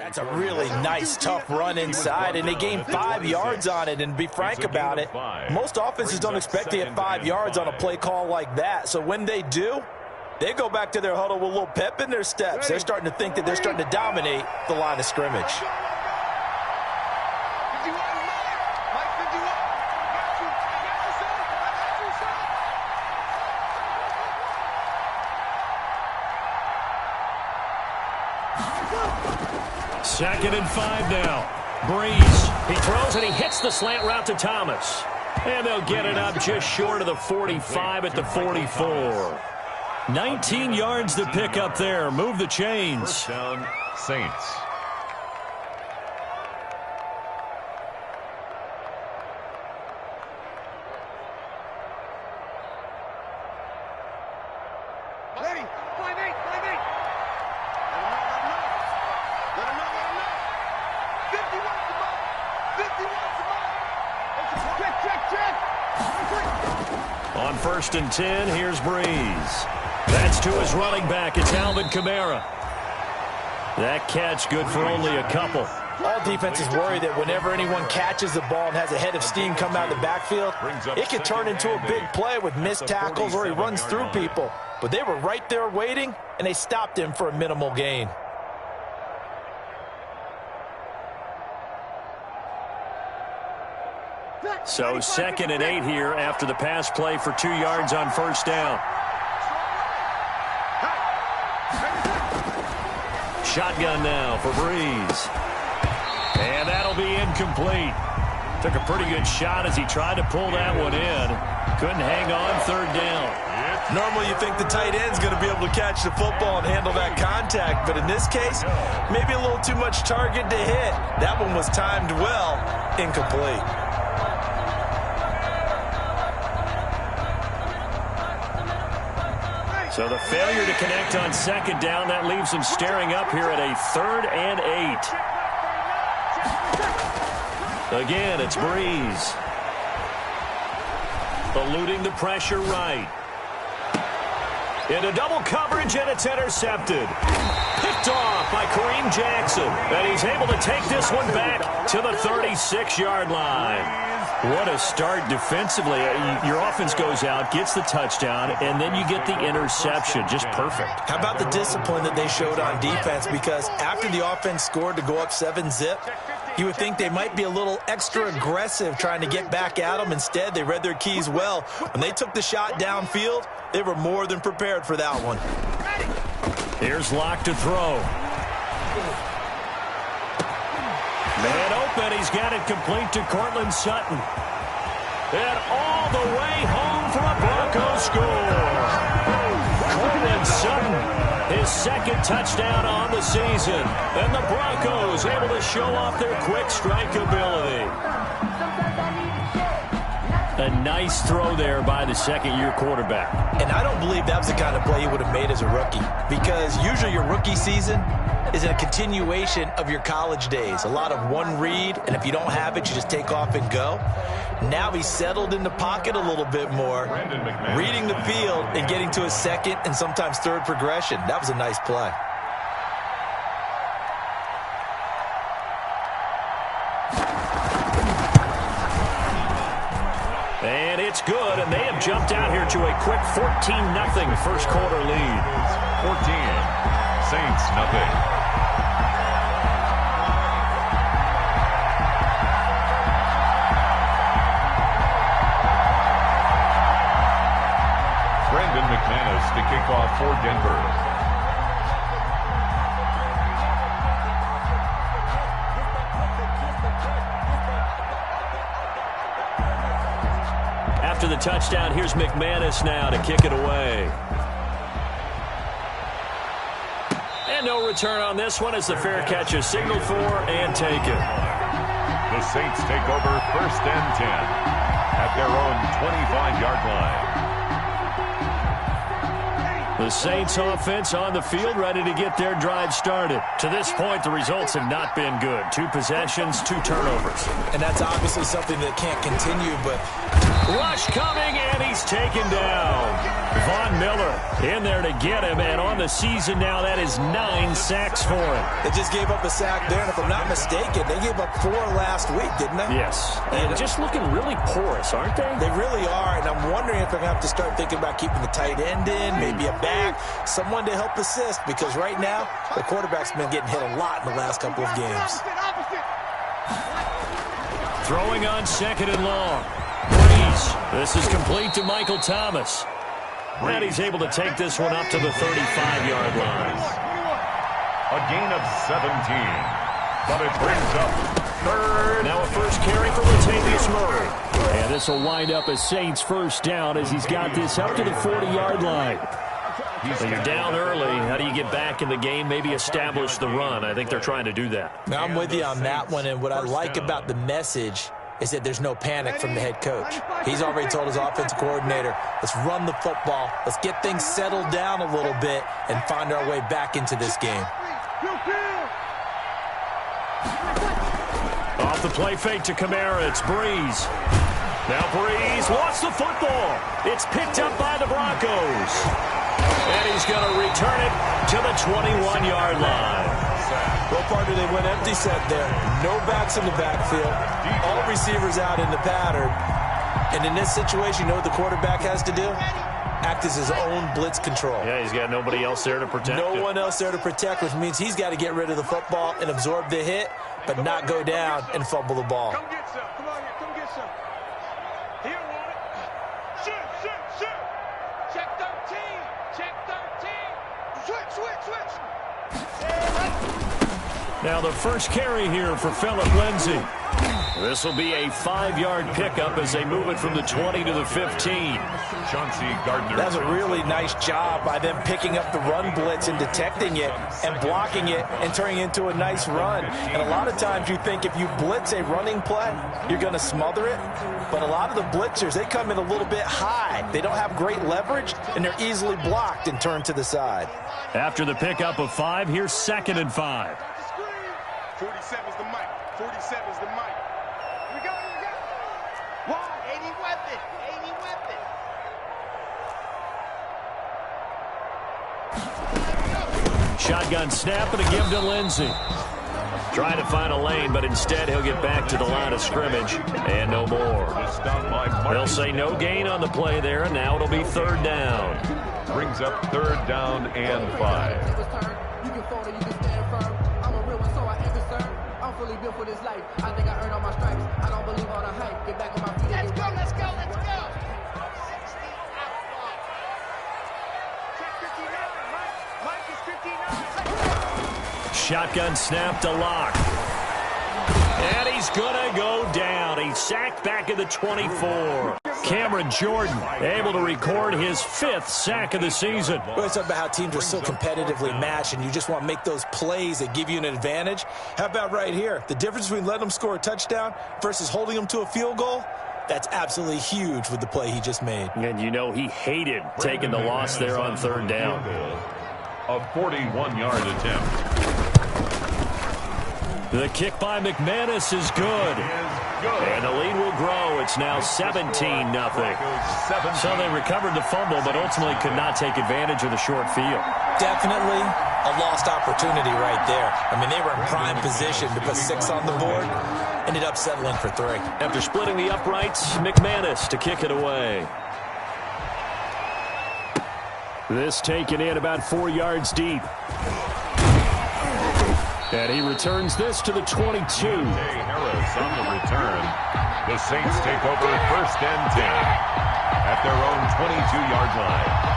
That's a really nice, tough run inside, and they gained 5 yards on it. And to be frank about it, most offenses don't expect to get 5 yards on a play call like that. So when they do, they go back to their huddle with a little pep in their steps. They're starting to think that they're starting to dominate the line of scrimmage. Second and 5 now. Breeze. He throws and he hits the slant route to Thomas. And they'll get it up just short of the 45 at the 44. 19 yards to pick up there. Move the chains. First down, Saints. On 1st and 10, here's Breeze. That's to his running back. It's Alvin Kamara. That catch good for only a couple. All defenses worry that whenever anyone catches the ball and has a head of steam come out of the backfield, it can turn into a big play with missed tackles or he runs through people. But they were right there waiting, and they stopped him for a minimal gain. So 2nd and 8 here after the pass play for 2 yards on 1st down. Shotgun now for Breeze. And that'll be incomplete. Took a pretty good shot as he tried to pull that one in. Couldn't hang on 3rd down. Normally you think the tight end's going to be able to catch the football and handle that contact, but in this case, maybe a little too much target to hit. That one was timed well, incomplete. So the failure to connect on 2nd down, that leaves them staring up here at a 3rd and 8. Again, it's Breeze. Eluding the pressure right. Into double coverage, and it's intercepted. Picked off by Kareem Jackson. And he's able to take this one back to the 36-yard line. What a start defensively. Your offense goes out, gets the touchdown, and then you get the interception. Just perfect. How about the discipline that they showed on defense? Because after the offense scored to go up 7-zip, you would think they might be a little extra aggressive trying to get back at them. Instead, they read their keys well. When they took the shot downfield, they were more than prepared for that one. Here's Locke to throw. Man open, he's got it complete to Cortland Sutton. And all the way home for a Broncos score. Cortland Sutton, his 2nd touchdown on the season. And the Broncos able to show off their quick strike ability. A nice throw there by the 2nd-year quarterback. And I don't believe that was the kind of play he would have made as a rookie, because usually your rookie season is a continuation of your college days. A lot of one read, and if you don't have it, you just take off and go. Now he's settled in the pocket a little bit more, reading the field and getting to his 2nd and sometimes 3rd progression. That was a nice play. And it's good, and they have jumped out here to a quick 14-0 first quarter lead. 14, Saints nothing. McManus to kick off for Denver. After the touchdown, here's McManus now to kick it away. And no return on this one as the fair catch is signaled for and taken. The Saints take over 1st and 10 at their own 25-yard line. The Saints offense on the field, ready to get their drive started. To this point, the results have not been good. 2 possessions, 2 turnovers. And that's obviously something that can't continue, but Rush coming, and he's taken down. Von Miller in there to get him, and on the season now, that is 9 sacks for him. They just gave up a sack there, and if I'm not mistaken, they gave up 4 last week, didn't they? Yes, and just looking really porous, aren't they? They really are, and I'm wondering if they're going to have to start thinking about keeping the tight end in, maybe a back, someone to help assist, because right now, the quarterback's been getting hit a lot in the last couple of games. Throwing on 2nd and long. Breeze. This is complete to Michael Thomas. And he's able to take this one up to the 35-yard line. A gain of 17. But it brings up 3rd. Now a first carry for Latavius Murray. And this will wind up as Saints first down as he's got this up to the 40-yard line. So you're down early. How do you get back in the game? Maybe establish the run. I think they're trying to do that. Now, I'm with you on that one, and what I like about the message is that there's no panic from the head coach. He's already told his offensive coordinator, let's run the football, let's get things settled down a little bit and find our way back into this game. Off the play fake to Kamara, it's Breeze. Now Breeze lost the football. It's picked up by the Broncos. And he's going to return it to the 21-yard line. What part did they went empty set there? No backs in the backfield. All receivers out in the pattern. And in this situation, you know what the quarterback has to do? Act as his own blitz control. Yeah, he's got nobody else there to protect him. No one else there to protect, which means he's got to get rid of the football and absorb the hit, but not go down and fumble the ball. Come get some. Come on here. Come get some. Here, want it. Shoot. Check 13. Check 13. Switch. Now the first carry here for Phillip Lindsay. This will be a 5-yard pickup as they move it from the 20 to the 15. Chauncey Gardner. That's a really nice job by them picking up the run blitz and detecting it and blocking it and turning it into a nice run. And a lot of times you think if you blitz a running play, you're going to smother it. But a lot of the blitzers, they come in a little bit high. They don't have great leverage, and they're easily blocked and turned to the side. After the pickup of 5, here's 2nd and 5. 47's the mic. 47's the mic. We got it. Wow, 80 weapon. Shotgun snap and a give to Lindsay. Trying to find a lane, but instead he'll get back to the line of scrimmage. And no more. They'll say no gain on the play there, and now it'll be 3rd down. Brings up 3rd down and 5. You can fold it, you can stand firm. I'm a real one, so I ain't concerned. I'm fully built for this life. I think I earned all my stripes. I don't believe all the hype. Get back on my feet. Let's go. Mike is 59. Shotgun snap to Locke. And he's going to go down. He's sacked back at the 24. Cameron Jordan able to record his 5th sack of the season. We always talk about how teams are so competitively matched, and you just want to make those plays that give you an advantage. How about right here? The difference between letting them score a touchdown versus holding them to a field goal, that's absolutely huge with the play he just made. And you know he hated taking the loss there on 3rd down. A 41-yard attempt. The kick by McManus is good. And the lead will grow. It's now 17-0. So they recovered the fumble, but ultimately could not take advantage of the short field. Definitely a lost opportunity right there. I mean, they were in prime position to put 6 on the board. Ended up settling for 3. After splitting the uprights, McManus to kick it away. This taken in about 4 yards deep. And he returns this to the 22. Harris on the return. The Saints take over 1st and 10 at their own 22-yard line.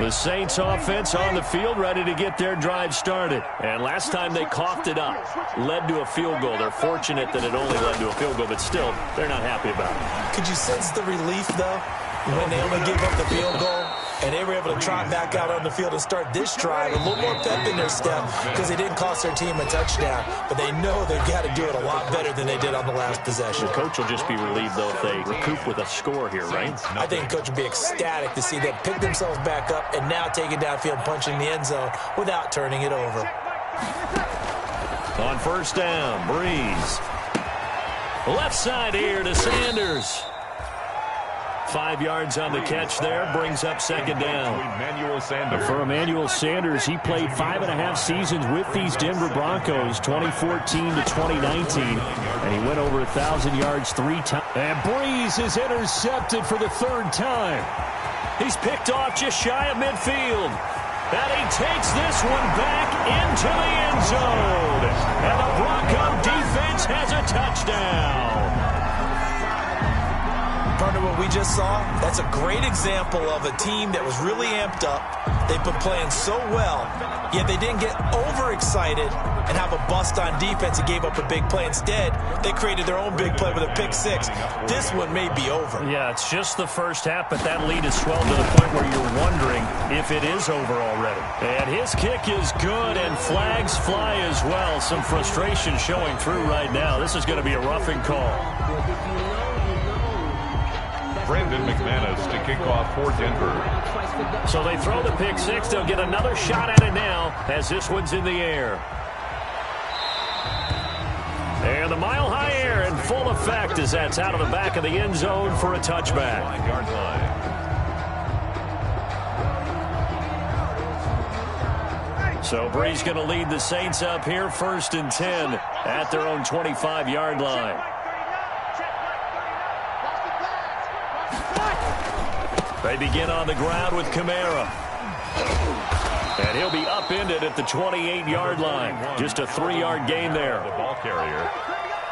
The Saints offense on the field, ready to get their drive started. And last time they coughed it up, led to a field goal. They're fortunate that it only led to a field goal, but still, they're not happy about it. Could you sense the relief, though, when they only give up the field goal? And they were able to trot back out on the field and start this drive. A little more pep in their step because they didn't cost their team a touchdown. But they know they've got to do it a lot better than they did on the last possession. The coach will just be relieved, though, if they recoup with a score here, right? I think the coach will be ecstatic to see them pick themselves back up and now take it downfield, punching the end zone without turning it over. On first down, Breeze. Left side here to Sanders. 5 yards on the catch there, brings up second down. For Emmanuel Sanders, he played 5.5 seasons with these Denver Broncos, 2014 to 2019, and he went over 1,000 yards 3 times. And Breeze is intercepted for the 3rd time. He's picked off just shy of midfield. And he takes this one back into the end zone. And the Bronco defense has a touchdown. Part of what we just saw, that's a great example of a team that was really amped up. They've been playing so well, yet they didn't get overexcited and have a bust on defense and gave up a big play. Instead, they created their own big play with a pick 6. This one may be over. Yeah, it's just the first half, but that lead has swelled to the point where you're wondering if it is over already. And his kick is good, and flags fly as well. Some frustration showing through right now. This is going to be a roughing call. Brandon McManus to kick off for Denver. So they throw the pick 6. They'll get another shot at it now as this one's in the air. And the mile-high air in full effect as that's out of the back of the end zone for a touchback. Yard line. So Breeze going to lead the Saints up here, 1st and 10 at their own 25-yard line. They begin on the ground with Kamara. And he'll be upended at the 28-yard line. Just a 3-yard gain there. The ball carrier.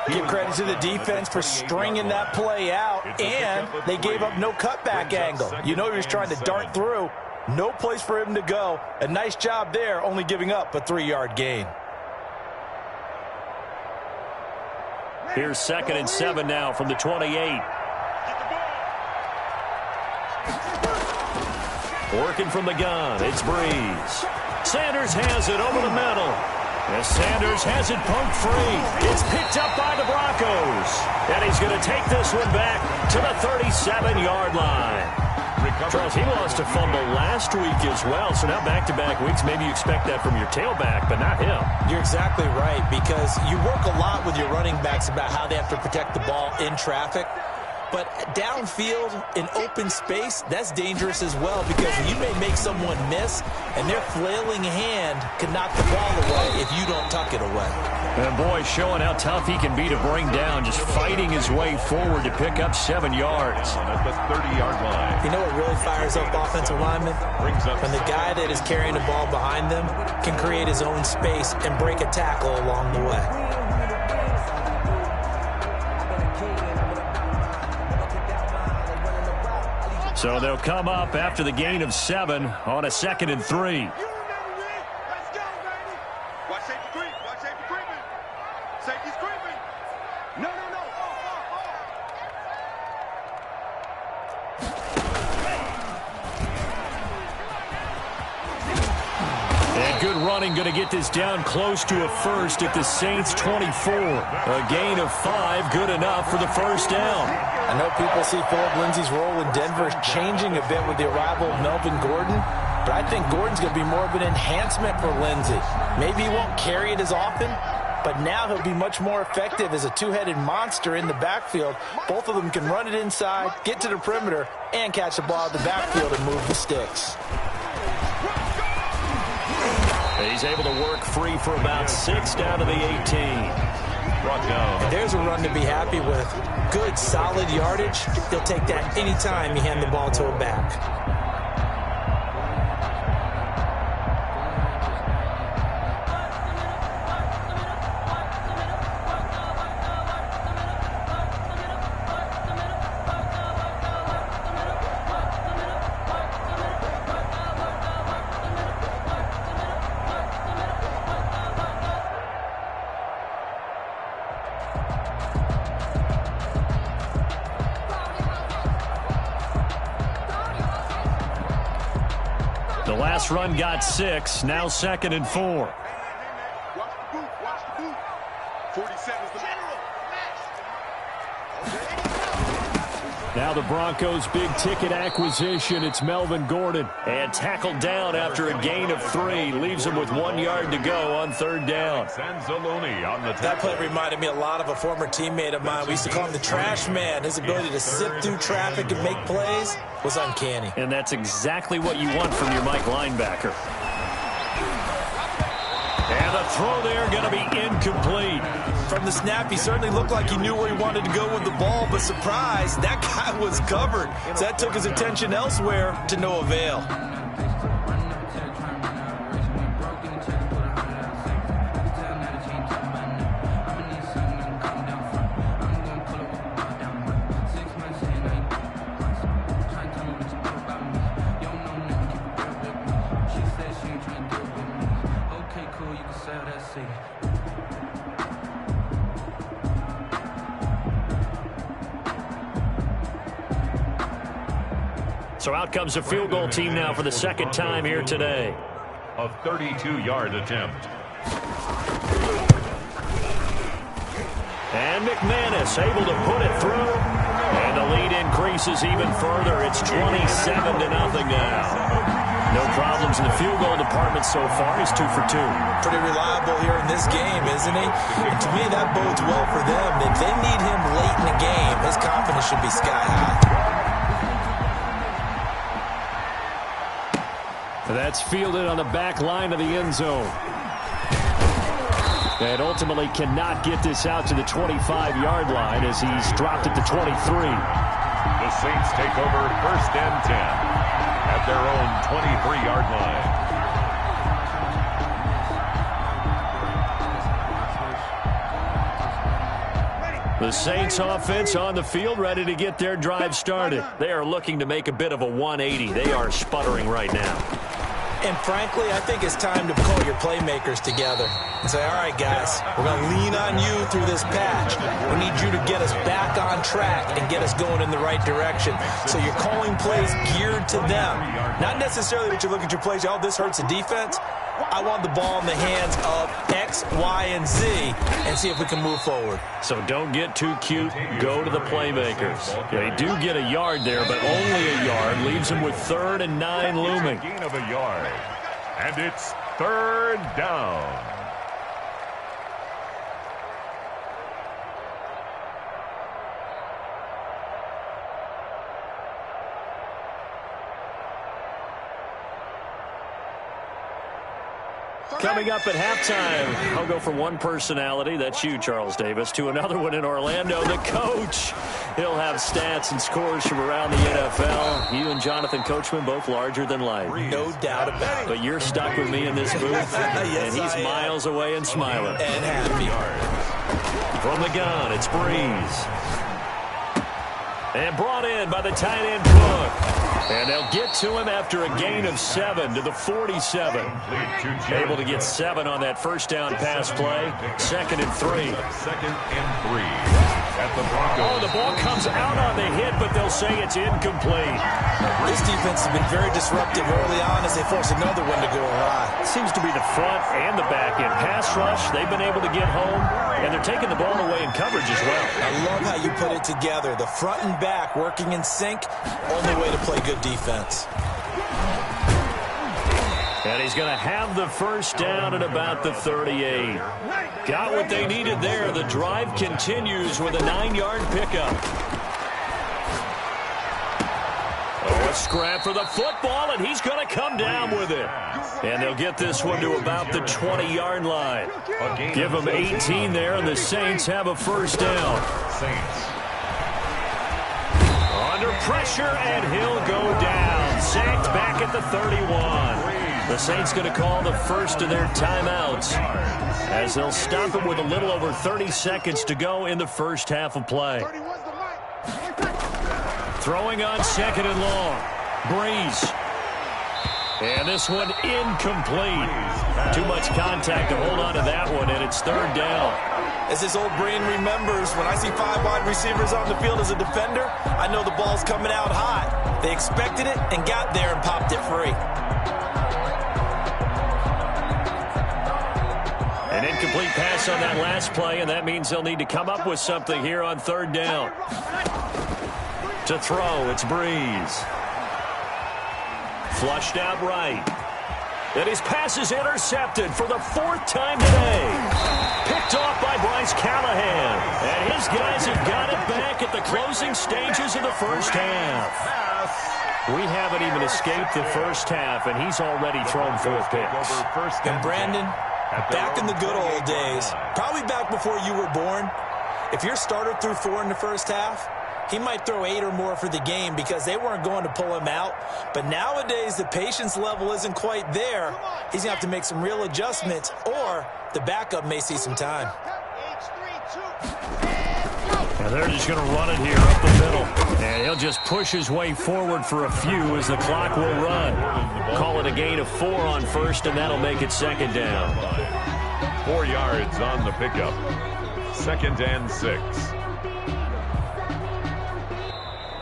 Give credit to the defense for stringing that play out, and they gave up no cutback angle. You know he was trying to dart through. No place for him to go. A nice job there, only giving up a 3-yard gain. Here's 2nd and 7 now from the 28. Working from the gun, it's Breeze. Sanders has it over the middle. As Sanders has it poked free. It's picked up by the Broncos. And he's going to take this one back to the 37-yard line. Charles, he lost a fumble last week as well, so now back-to-back weeks, maybe you expect that from your tailback, but not him. You're exactly right, because you work a lot with your running backs about how they have to protect the ball in traffic. But downfield, in open space, that's dangerous as well, because you may make someone miss, and their flailing hand can knock the ball away if you don't tuck it away. And boy, showing how tough he can be to bring down, just fighting his way forward to pick up 7 yards. At the 30-yard line. You know what really fires up offensive linemen? When the guy that is carrying the ball behind them can create his own space and break a tackle along the way. So they'll come up after the gain of 7 on a 2nd and 3. Let's go, baby. Watch safety creep. Watch safety creeping. Safety's creeping. No. And good running, going to get this down close to a first at the Saints' 24. A gain of 5, good enough for the first down. I know people see Phillip Lindsay's role in Denver changing a bit with the arrival of Melvin Gordon, but I think Gordon's going to be more of an enhancement for Lindsay. Maybe he won't carry it as often, but now he'll be much more effective as a two-headed monster in the backfield. Both of them can run it inside, get to the perimeter, and catch the ball at the backfield and move the sticks. He's able to work free for about 6 down to the 18. Brought down. There's a run to be happy with. Good, solid yardage. They'll take that anytime you hand the ball to a back. The last run got 6. Now 2nd and 4. Watch the boot. Watch the boot. 40 seconds to Now the Broncos' big-ticket acquisition. It's Melvin Gordon. And tackled down after a gain of 3. Leaves him with 1 yard to go on 3rd down. That play reminded me a lot of a former teammate of mine. We used to call him the trash man. His ability to sift through traffic and make plays was uncanny. And that's exactly what you want from your Mike linebacker. And the throw there going to be incomplete. From the snap, he certainly looked like he knew where he wanted to go with the ball, but surprise, that guy was covered. So that took his attention elsewhere to no avail. So out comes a field goal team now for the 2nd time here today. A 32-yard attempt. And McManus able to put it through. And the lead increases even further. It's 27-0 now. No problems in the field goal department so far. He's 2 for 2. Pretty reliable here in this game, isn't he? And to me, that bodes well for them. If they need him late in the game, his confidence should be sky high. That's fielded on the back line of the end zone. And ultimately cannot get this out to the 25-yard line as he's dropped it to 23. The Saints take over 1st and 10 at their own 23-yard line. The Saints offense on the field, ready to get their drive started. They are looking to make a bit of a 180. They are sputtering right now. And frankly, I think it's time to call your playmakers together and say, all right, guys, we're going to lean on you through this patch. We need you to get us back on track and get us going in the right direction. So you're calling plays geared to them. Not necessarily that you look at your plays, oh, this hurts the defense. I want the ball in the hands of X, Y, and Z and see if we can move forward. So don't get too cute. Go to the playmakers. They do get a yard there, but only a yard. Leaves them with 3rd and 9 looming. Gain of a yard. And it's 3rd down. Coming up at halftime, I'll go from one personality, that's you, Charles Davis, to another one in Orlando, the coach. He'll have stats and scores from around the NFL. You and Jonathan Coachman, both larger than life. No doubt about it. But you're stuck with me in this booth, Yes, and he's miles away and smiling. And happy. From the gun, it's Breeze. And brought in by the tight end Cook. And they'll get to him after a gain of 7 to the 47. Able to get 7 on that first down pass play. 2nd and 3. 2nd and 3 at the Broncos. Oh, the ball comes out on the hit, but they'll say it's incomplete. This defense has been very disruptive early on as they force another one to go awry. Seems to be the front and the back end. Pass rush, they've been able to get home, and they're taking the ball away in coverage as well. I love how you put it together. The front and back working in sync, only way to play good defense. And he's going to have the first down at about the 38. Got what they needed there. The drive continues with a 9-yard pickup. Oh, a scrap for the football, and he's going to come down with it. And they'll get this one to about the 20-yard line. Give them 18 there, and the Saints have a first down. Under pressure, and he'll go down. Sacked back at the 31. The Saints going to call the first of their timeouts as they'll stop him with a little over 30 seconds to go in the first half of play. Throwing on 2nd and long. Breeze. And this one incomplete. Too much contact to hold on to that one, and it's 3rd down. As his old brain remembers, when I see 5 wide receivers on the field as a defender, I know the ball's coming out hot. They expected it and got there and popped it free. incomplete pass on that last play, and that means they'll need to come up with something here on third down. To throw, it's Breeze. Flushed out right. And his pass is intercepted for the 4th time today. Picked off by Bryce Callahan. And his guys have got it back at the closing stages of the first half. We haven't even escaped the first half, and he's already thrown 4 picks. And Brandon, back in the good old days, probably back before you were born, if your starter threw 4 in the first half, he might throw 8 or more for the game because they weren't going to pull him out. But nowadays, the patience level isn't quite there. He's going to have to make some real adjustments, or the backup may see some time. And they're just going to run it here up the middle. And he'll just push his way forward for a few as the clock will run. Call it a gain of 4 on first, and that'll make it 2nd down. 4 yards on the pickup. 2nd and 6.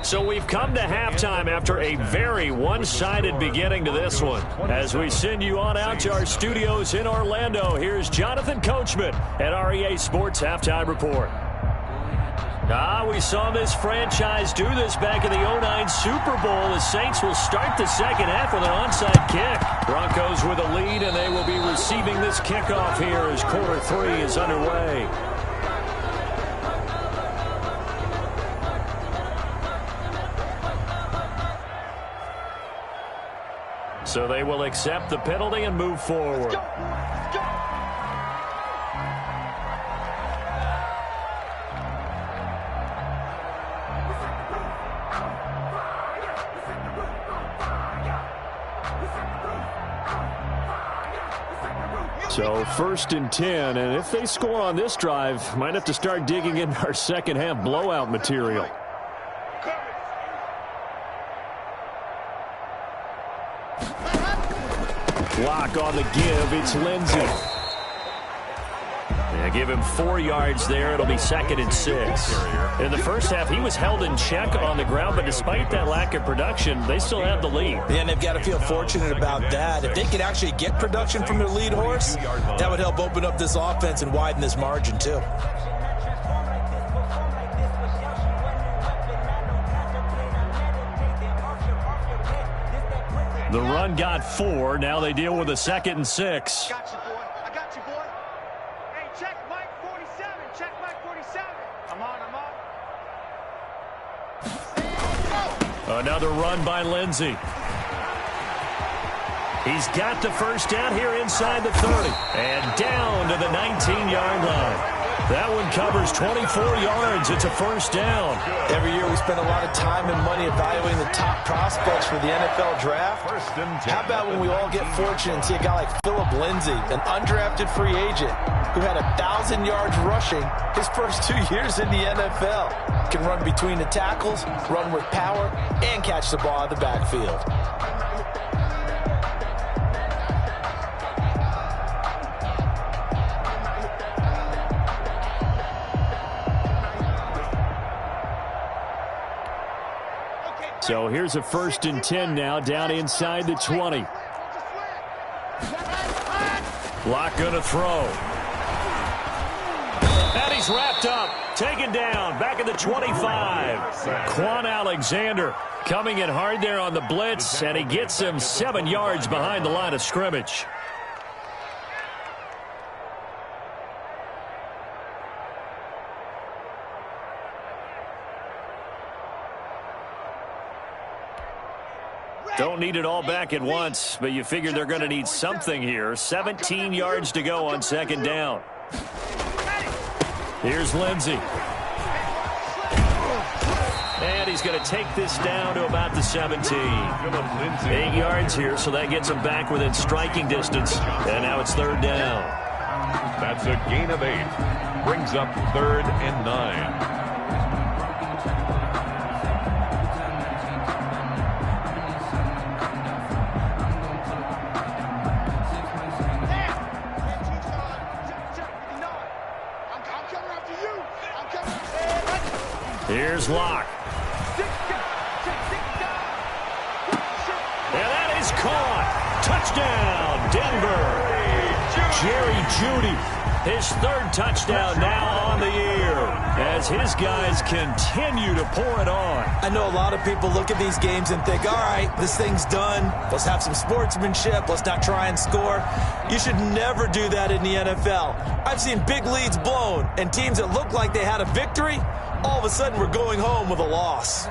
So we've come to halftime after a very one-sided beginning to this one. As we send you on out to our studios in Orlando, here's Jonathan Coachman at REA Sports Halftime Report. We saw this franchise do this back in the 09 Super Bowl. The Saints will start the second half with an onside kick. Broncos with a lead, and they will be receiving this kickoff here as quarter 3 is underway. So they will accept the penalty and move forward. So 1st and 10, and if they score on this drive, might have to start digging into our second half blowout material. Block on the give. It's Lindsey. Yeah, give him 4 yards there. It'll be 2nd and 6. In the first half, he was held in check on the ground, but despite that lack of production, they still have the lead. Yeah, and they've got to feel fortunate about that. If they could actually get production from their lead horse, that would help open up this offense and widen this margin, too. The run got 4. Now they deal with a 2nd and 6. I got you, boy. I got you, boy. Hey, check Mike 47. Check Mike 47. I'm on. Another run by Lindsey. He's got the first down here inside the 30. And down to the 19-yard line. That one covers 24 yards. It's a first down. Every year we spend a lot of time and money evaluating the top prospects for the NFL draft. How about when we all get fortunate and see a guy like Phillip Lindsay, an undrafted free agent who had 1,000 yards rushing his first 2 years in the NFL. Can run between the tackles, run with power, and catch the ball out of the backfield. So here's a 1st and 10 now, down inside the 20. Lock gonna throw. And he's wrapped up, taken down, back at the 25. Quan Alexander coming in hard there on the blitz, and he gets him 7 yards behind the line of scrimmage. Don't need it all back at once, but you figure they're going to need something here. 17 yards to go on 2nd down. Here's Lindsey. And he's going to take this down to about the 17. 8 yards here, so that gets him back within striking distance. And now it's 3rd down. That's a gain of 8. Brings up 3rd and 9. Here's Locke. And that is caught. Touchdown, Denver. Jerry Jeudy, his third touchdown now on the year as his guys continue to pour it on. I know a lot of people look at these games and think, all right, this thing's done. Let's have some sportsmanship. Let's not try and score. You should never do that in the NFL. I've seen big leads blown and teams that look like they had a victory, all of a sudden we're going home with a loss.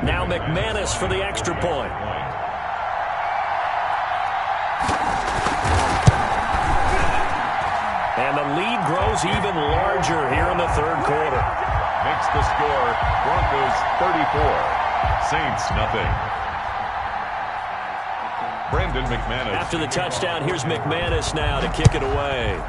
Now McManus for the extra point. And the lead grows even larger here in the third quarter. Makes the score Broncos 34, Saints nothing. Brandon McManus. After the touchdown, here's McManus now to kick it away.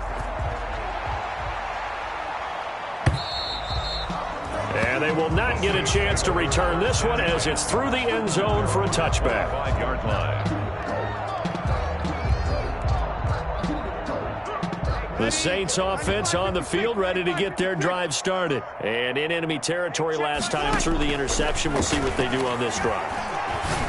And they will not get a chance to return this one as it's through the end zone for a touchback. 5-yard line. The Saints offense on the field ready to get their drive started. And in enemy territory last time through the interception. We'll see what they do on this drive.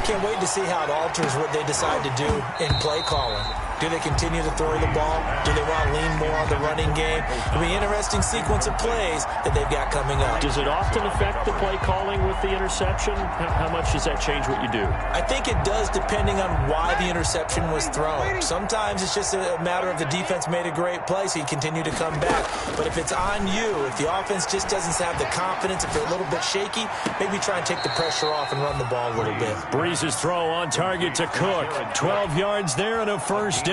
Can't wait to see how it alters what they decide to do in play calling. Do they continue to throw the ball? Do they want to lean more on the running game? It'll be an interesting sequence of plays that they've got coming up. Does it often affect the play calling with the interception? How much does that change what you do? I think it does depending on why the interception was thrown. Sometimes it's just a matter of the defense made a great play, so you continue to come back. But if it's on you, if the offense just doesn't have the confidence, if they're a little bit shaky, maybe try and take the pressure off and run the ball a little bit. Breeze's throw on target to Cook. 12 yards there and a first down.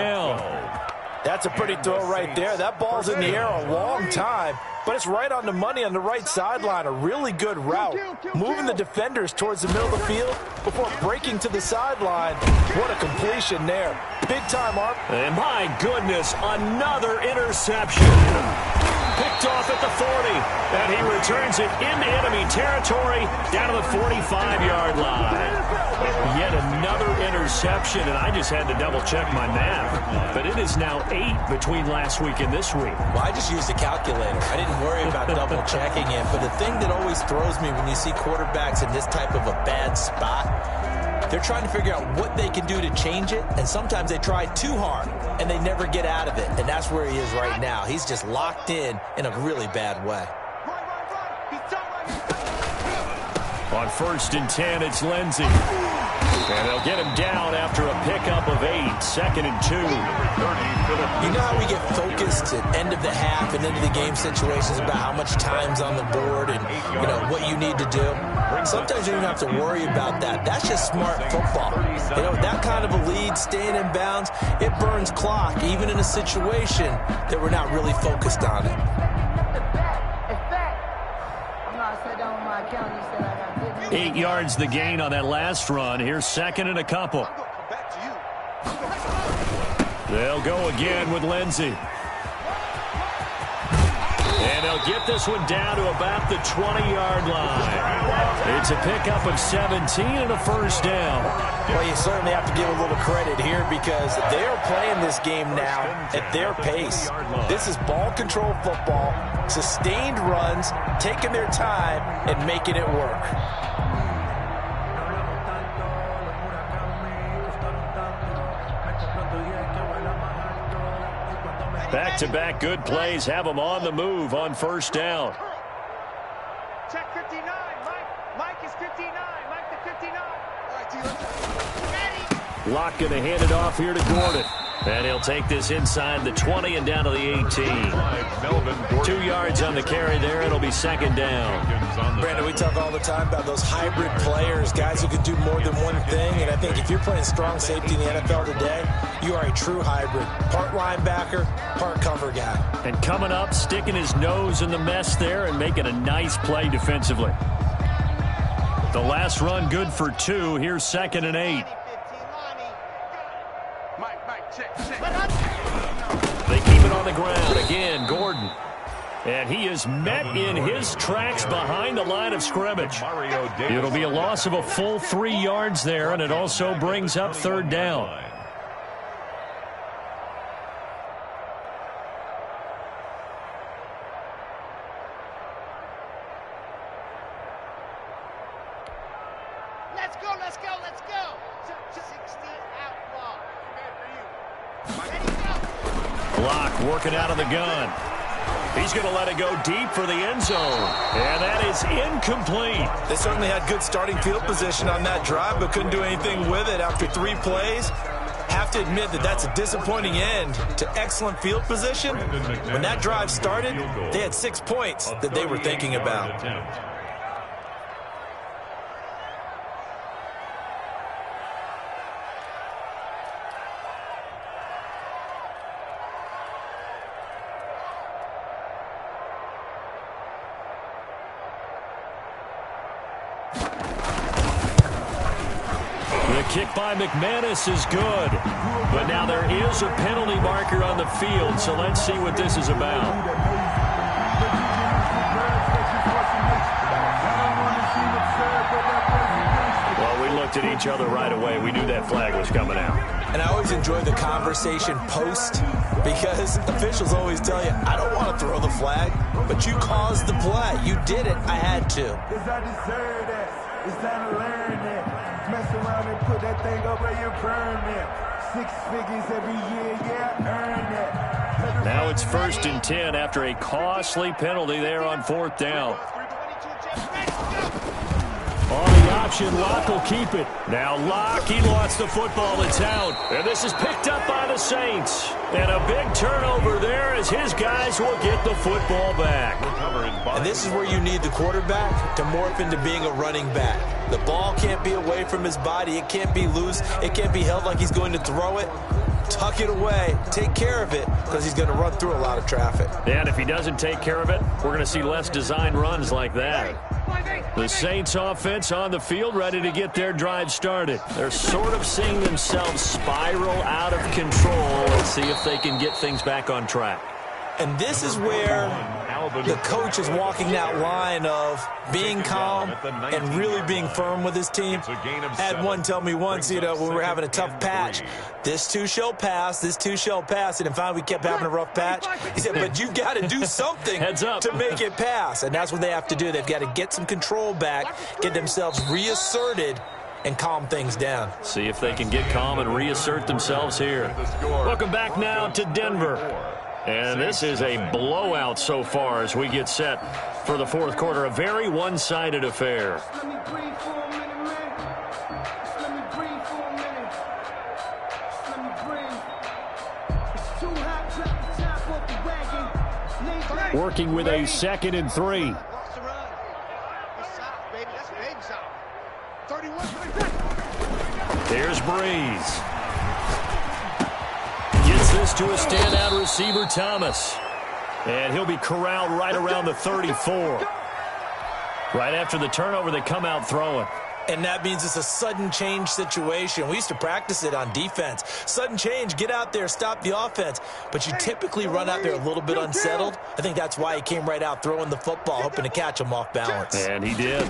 That's a pretty throw right there. That ball's in the air a long time, but it's right on the money on the right sideline. A really good route. Moving the defenders towards the middle of the field before breaking to the sideline. What a completion there. Big time, Arp. And my goodness, another interception. Picked off at the 40, and he returns it into enemy territory down to the 45-yard line. Yet another interception, and I just had to double-check my math. But it is now 8 between last week and this week. Well, I just used a calculator. I didn't worry about double-checking it. But the thing that always throws me when you see quarterbacks in this type of a bad spot, they're trying to figure out what they can do to change it, and sometimes they try too hard, and they never get out of it. And that's where he is right now. He's just locked in a really bad way. On 1st and 10, it's Lindsey. And they'll get him down after a pickup of 8, 2nd and 2. You know how we get focused at end of the half and into the game situations about how much time's on the board and, you know, what you need to do? Sometimes you don't have to worry about that. That's just smart football. You know, that kind of a lead, staying in bounds, it burns clock, even in a situation that we're not really focused on it. I'm not sat down on my account. He said I got 8 yards the gain on that last run. Here's 2nd and a couple. They'll go again with Lindsey. And they'll get this one down to about the 20-yard line. It's a pickup of 17 and a first down. Well, you certainly have to give a little credit here because they're playing this game now at their pace. This is ball control football, sustained runs, taking their time, and making it work. Back-to-back good plays have them on the move on first down. Check 59. Mike is 59. Mike the 59. Locke going to hand it off here to Gordon. And he'll take this inside the 20 and down to the 18. 2 yards on the carry there. It'll be 2nd down. Brandon, we talk all the time about those hybrid players, guys who can do more than one thing. And I think if you're playing strong safety in the NFL today, you are a true hybrid. Part linebacker, part cover guy. And coming up, sticking his nose in the mess there and making a nice play defensively. The last run good for 2. Here's 2nd and 8. They keep it on the ground. Again, Gordon. And he is met in his tracks behind the line of scrimmage. It'll be a loss of a full 3 yards there, and it also brings up 3rd down. Let's go, let's go, let's go. 60 out ball. Ready, go. Block working out of the gun. He's going to let it go deep for the end zone. And that is incomplete. They certainly had good starting field position on that drive, but couldn't do anything with it after 3 plays. Have to admit that that's a disappointing end to excellent field position. When that drive started, they had 6 points that they were thinking about. The kick by McManus is good. But now there is a penalty marker on the field, so let's see what this is about. Well, we looked at each other right away. We knew that flag was coming out. And I always enjoy the conversation post because officials always tell you, I don't want to throw the flag, but you caused the play. You did it. I had to. I deserve that. It's time to learn that. Mess around and put that thing over your permit. 6 figures every year, yeah, earn that. Now it's 1st and 10 after a costly penalty there on 4th down. On the option, Locke will keep it. Now Locke, he lost the football. It's out. And this is picked up by the Saints. And a big turnover there as his guys will get the football back. And this is where you need the quarterback to morph into being a running back. The ball can't be away from his body. It can't be loose. It can't be held like he's going to throw it. Tuck it away. Take care of it because he's going to run through a lot of traffic. And if he doesn't take care of it, we're going to see less design runs like that. The Saints offense on the field ready to get their drive started. They're sort of seeing themselves spiral out of control. Let's see if they can get things back on track. And this is where the coach is walking that line of being calm and really being firm with his team. I had one tell me once, when we were having a tough patch, this too shall pass, this too shall pass. And finally we kept having a rough patch. He said, but you've got to do something to make it pass. And that's what they have to do. They've got to get some control back, get themselves reasserted, and calm things down. See if they can get calm and reassert themselves here. Welcome back now to Denver. And this is a blowout so far as we get set for the 4th quarter. A very one-sided affair. Working with a 2nd and 3. Here's Breeze. Gets this to a standout receiver, Thomas. And he'll be corralled right around the 34. Right after the turnover, they come out throwing. And that means it's a sudden change situation. We used to practice it on defense. Sudden change, get out there, stop the offense. But you typically run out there a little bit unsettled. I think that's why he came right out throwing the football, hoping to catch him off balance. And he did.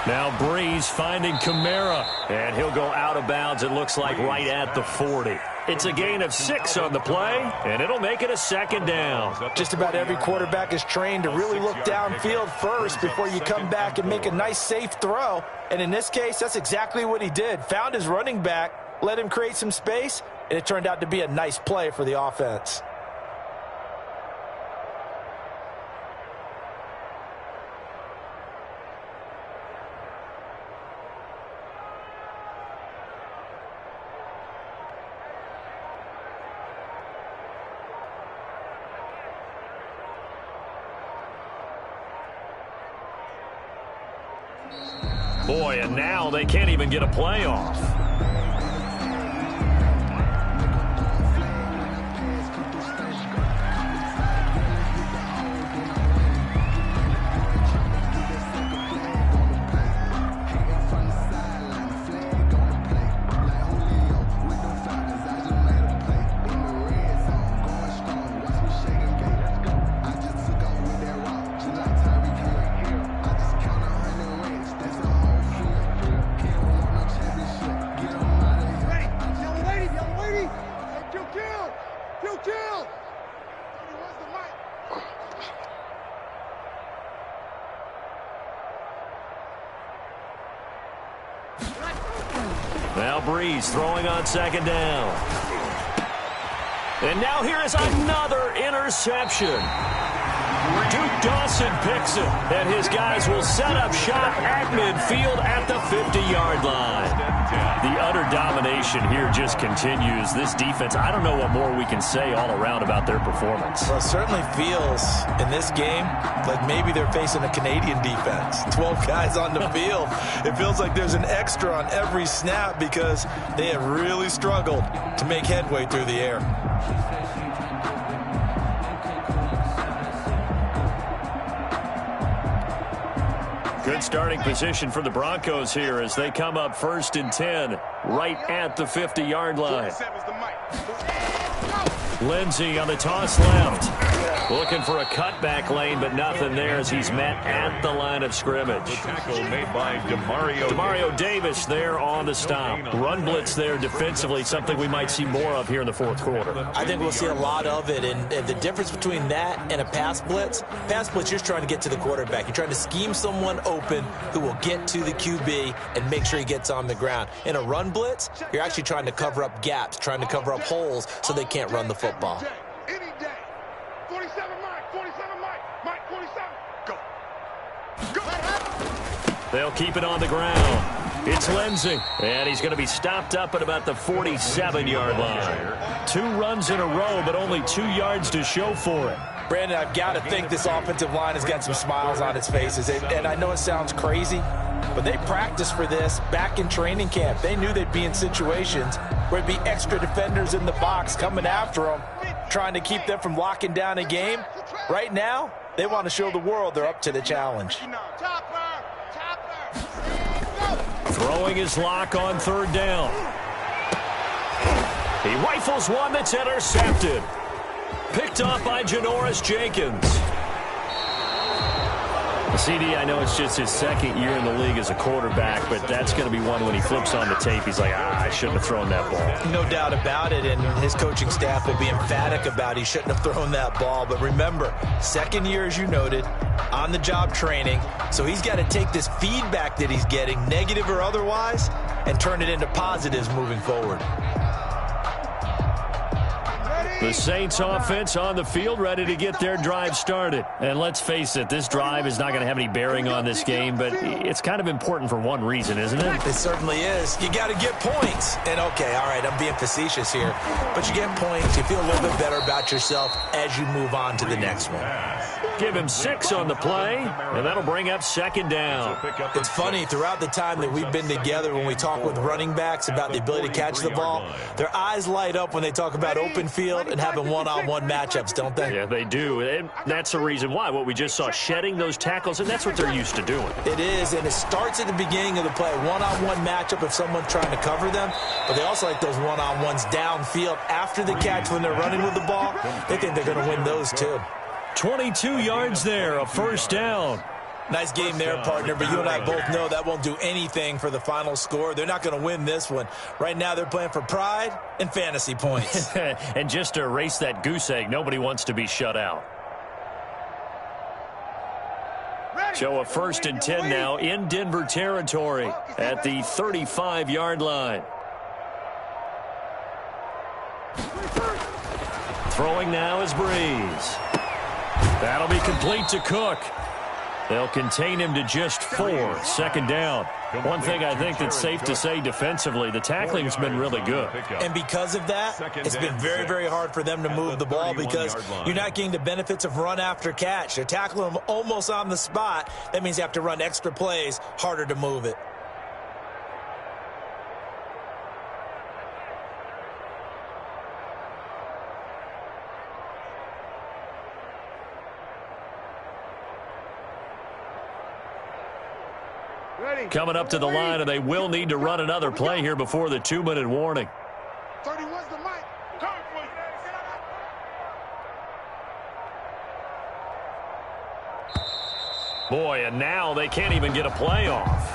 Now Breeze finding Kamara. And he'll go out of bounds, it looks like, right at the 40. It's a gain of 6 on the play, and it'll make it a 2nd down. Just about every quarterback is trained to really look downfield first before you come back and make a nice, safe throw. And in this case, that's exactly what he did. Found his running back, let him create some space, and it turned out to be a nice play for the offense. Boy, and now they can't even get a playoff. Breeze throwing on second down. And now here is another interception. Duke Dawson picks it, and his guys will set up shop at midfield at the 50-yard line. The utter domination here just continues. This defense, I don't know what more we can say all around about their performance. Well, it certainly feels in this game like maybe they're facing a Canadian defense. 12 guys on the field. It feels like there's an extra on every snap because they have really struggled to make headway through the air. Good starting position for the Broncos here as they come up 1st and 10 right at the 50-yard line. Lindsey on the toss left. Looking for a cutback lane, but nothing there as he's met at the line of scrimmage. The tackle made by Demario Davis there on the stop. Run blitz there defensively, something we might see more of here in the fourth quarter. I think we'll see a lot of it, and the difference between that and a pass blitz, you're just trying to get to the quarterback. You're trying to scheme someone open who will get to the QB and make sure he gets on the ground. In a run blitz, you're actually trying to cover up gaps, trying to cover up holes so they can't run the football. Any day. 47 Mike, 47, go. They'll keep it on the ground. It's Lindsey, and he's going to be stopped up at about the 47-yard line. 2 runs in a row, but only 2 yards to show for it. Brandon, I've got to think this offensive line has got some smiles on its faces, and I know it sounds crazy, but they practiced for this back in training camp. They knew they'd be in situations where it'd be extra defenders in the box coming after them, trying to keep them from locking down a game. Right now, they want to show the world they're up to the challenge. Throwing his lock on 3rd down. He rifles one that's intercepted. Picked off by Janoris Jenkins. CD, I know it's just his 2nd year in the league as a quarterback, but that's going to be one when he flips on the tape. He's like, I shouldn't have thrown that ball. No doubt about it, and his coaching staff will be emphatic about he shouldn't have thrown that ball. But remember, 2nd year, as you noted, on-the-job training, so he's got to take this feedback that he's getting, negative or otherwise, and turn it into positives moving forward. The Saints offense on the field, ready to get their drive started. And let's face it, this drive is not going to have any bearing on this game, but it's kind of important for one reason, isn't it? It certainly is. You got to get points. And, okay, all right, I'm being facetious here, but you get points. You feel a little bit better about yourself as you move on to the next one. Give him 6 on the play, and that'll bring up 2nd down. It's funny, throughout the time that we've been together, when we talk with running backs about the ability to catch the ball, their eyes light up when they talk about open field and having one-on-one matchups, don't they? Yeah, they do. And that's the reason why. What we just saw, shedding those tackles, and that's what they're used to doing. It is, and it starts at the beginning of the play. One-on-one matchup if someone's trying to cover them, but they also like those one-on-ones downfield after the catch when they're running with the ball. They think they're going to win those, too. 22 yards there, a 1st down. Nice game there, partner, but you and I both know that won't do anything for the final score. They're not going to win this one. Right now, they're playing for pride and fantasy points. And just to erase that goose egg, nobody wants to be shut out. So a 1st and 10 now in Denver territory at the 35-yard line. Throwing now is Breeze. That'll be complete to Cook. They'll contain him to just 4. 2nd down. One thing I think that's safe to say defensively, the tackling's been really good. And because of that, it's been very, very hard for them to move the ball because you're not getting the benefits of run after catch. They're tackling them almost on the spot. That means you have to run extra plays, harder to move it. Coming up to the line, and they will need to run another play here before the 2-minute warning. 31's the mic. Boy, and now they can't even get a play off.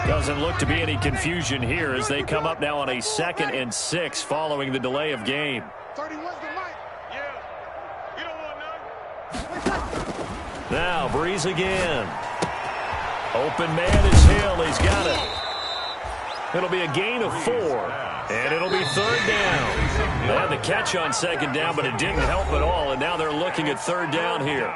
Goes Doesn't look to be any confusion here as they come up now on a 2nd and 6 following the delay of game. 31's the mic. Yeah. You don't want none. Now, Breeze again. Open man is Hill. He's got it. It'll be a gain of 4, and it'll be 3rd down. They had the catch on 2nd down, but it didn't help at all, and now they're looking at 3rd down here.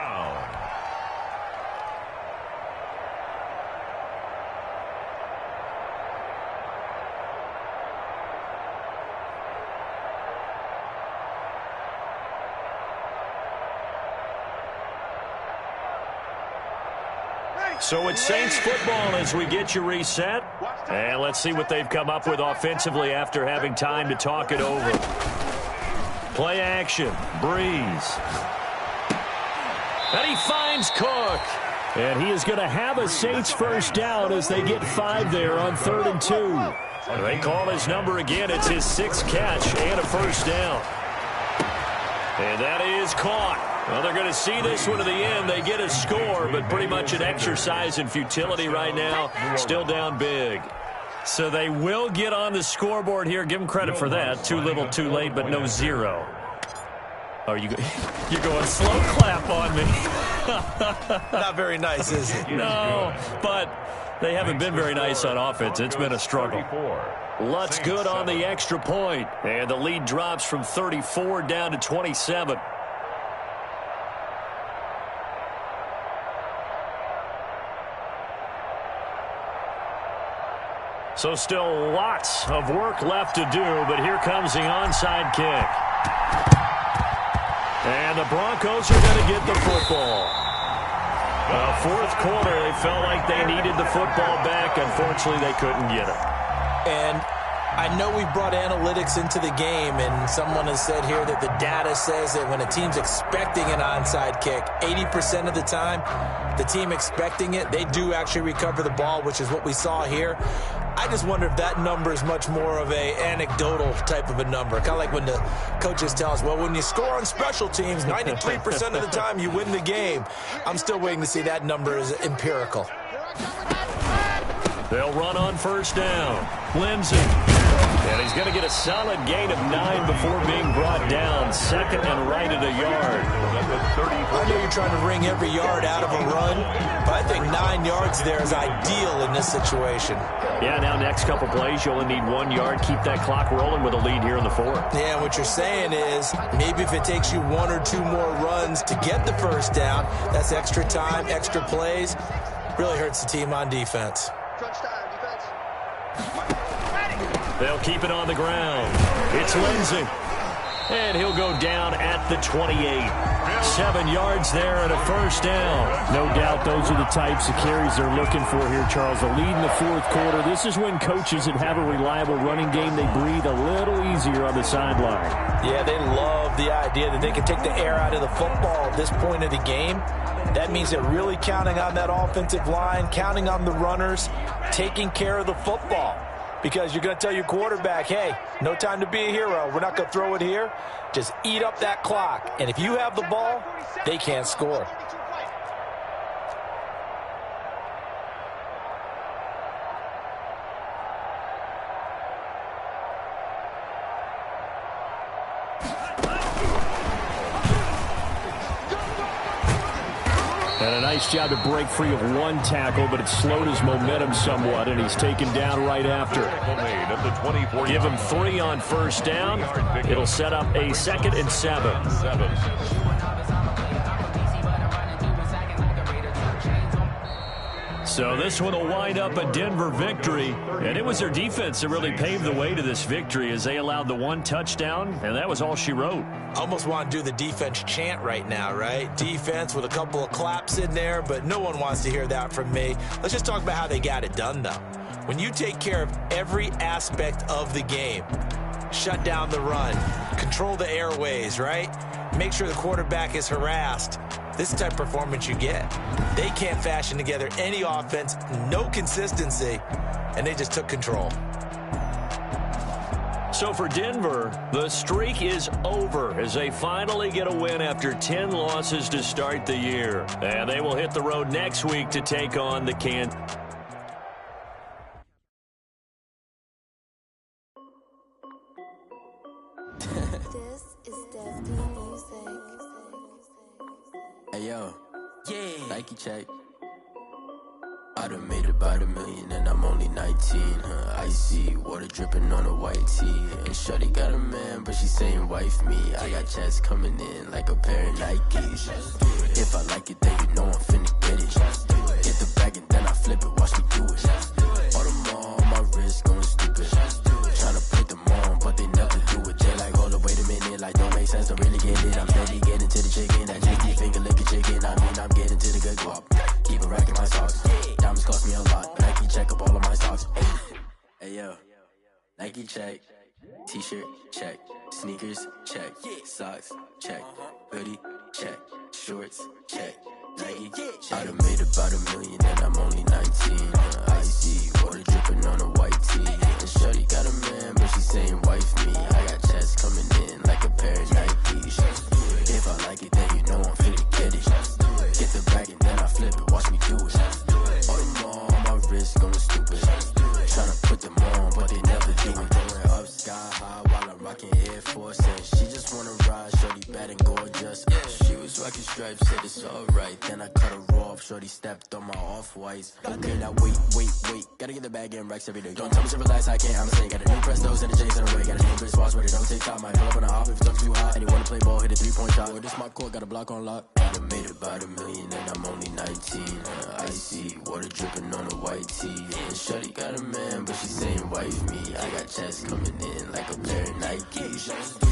So it's Saints football as we get you reset. And let's see what they've come up with offensively after having time to talk it over. Play action. Breeze. And he finds Cook. And he is going to have a Saints first down as they get 5 there on 3rd and 2. They call his number again. It's his 6th catch and a first down. And that is caught. Well, they're going to see this one to the end. They get a score, but pretty much an exercise in futility right now. Still down big. So they will get on the scoreboard here. Give them credit for that. Too little, too late, but no 0. Oh, you're going slow clap on me. Not very nice, is it? No, but they haven't been very nice on offense. It's been a struggle. Lutz good on the extra point. And the lead drops from 34 down to 27. So still lots of work left to do, but here comes the onside kick. And the Broncos are going to get the football. Fourth quarter, they felt like they needed the football back. Unfortunately, they couldn't get it. And I know we brought analytics into the game, and someone has said here that the data says that when a team's expecting an onside kick, 80% of the time, the team expecting it, they do actually recover the ball, which is what we saw here. I just wonder if that number is much more of a anecdotal type of a number. Kind of like when the coaches tell us, well, when you score on special teams, 93% of the time you win the game. I'm still waiting to see that number is empirical. They'll run on first down. Lindsey. And he's going to get a solid gain of 9 before being brought down. 2nd and right at a yard. I know you're trying to wring every yard out of a run, but I think 9 yards there is ideal in this situation. Yeah, now next couple plays, you only need 1 yard. Keep that clock rolling with a lead here in the 4th. Yeah, what you're saying is maybe if it takes you 1 or 2 more runs to get the first down, that's extra time, extra plays. Really hurts the team on defense. They'll keep it on the ground. It's Lindsey. And he'll go down at the 28. 7 yards there and a first down. No doubt those are the types of carries they're looking for here, Charles. The lead in the 4th quarter. This is when coaches that have a reliable running game, they breathe a little easier on the sideline. Yeah, they love the idea that they can take the air out of the football at this point of the game. That means they're really counting on that offensive line, counting on the runners, taking care of the football. Because you're going to tell your quarterback, hey, no time to be a hero. We're not going to throw it here. Just eat up that clock. And if you have the ball, they can't score. And a nice job to break free of 1 tackle, but it slowed his momentum somewhat, and he's taken down right after. Give him 3 on first down. It'll set up a 2nd and 7. So this one will wind up a Denver victory. And it was their defense that really paved the way to this victory as they allowed the 1 touchdown, and that was all she wrote. Almost want to do the defense chant right now, right? Defense with a couple of claps in there, but no one wants to hear that from me. Let's just talk about how they got it done, though. When you take care of every aspect of the game, shut down the run, control the airways, right? Make sure the quarterback is harassed. This type of performance you get. They can't fashion together any offense, no consistency, and they just took control. So for Denver, the streak is over as they finally get a win after 10 losses to start the year. And they will hit the road next week to take on the Kansas. This is Definitely Music. Hey yo, Nike check. I done made about $1 million and I'm only 19. Icy water dripping on a white tee. And shorty got a man, but she saying wife me. I got checks coming in like a pair of Nikes. If I like it, then you know I'm finna get it. Get the bag and then I flip it, watch me do it. All them on my wrist going stupid. Tryna put them on, but they never do it. They like, hold up, wait a minute, like don't make sense, don't really get it. I'm steady getting to the chicken, that JD finger licking chicken. I mean, I'm getting to the good guap. Keep a rack in my socks. Diamonds cost me a lot. Nike check up all of my socks. Hey yo, Nike check. T-shirt check. Sneakers check. Socks check. Hoodie check. Shorts check. Nike check. I done made about $1 million and I'm only 19. Icy water dripping on a white tee. And shorty got a man, but she saying wife me. I got checks coming in like a pair of Nikes. If I like it, then you know I'm finna get it. Get the bag and then I flip it, watch me do it. All them on my wrist going stupid. Tryna put them on, but they never do it. Going up sky high while I'm rocking Air Force. And she just wanna ride, shorty bad and gorgeous. She was rocking stripes, said it's alright. Then I cut her off, shorty stepped on my off-whites. Okay, now wait. Gotta get the bag and racks every day. Don't tell me to relax, I can't, I'ma say. Got a new Prestos and a J's in a way. Got a new Chris Boss, but it don't take time. Might pull up on a hop if it's too hot. And you wanna play ball, hit a 3-point shot. Or this my court, got a block on lock. I done made about $1 million and I'm only 19. Icy water dripping on a white tee. And shorty got a man, but she saying wife me. I got checks coming in like a pair of Nikes.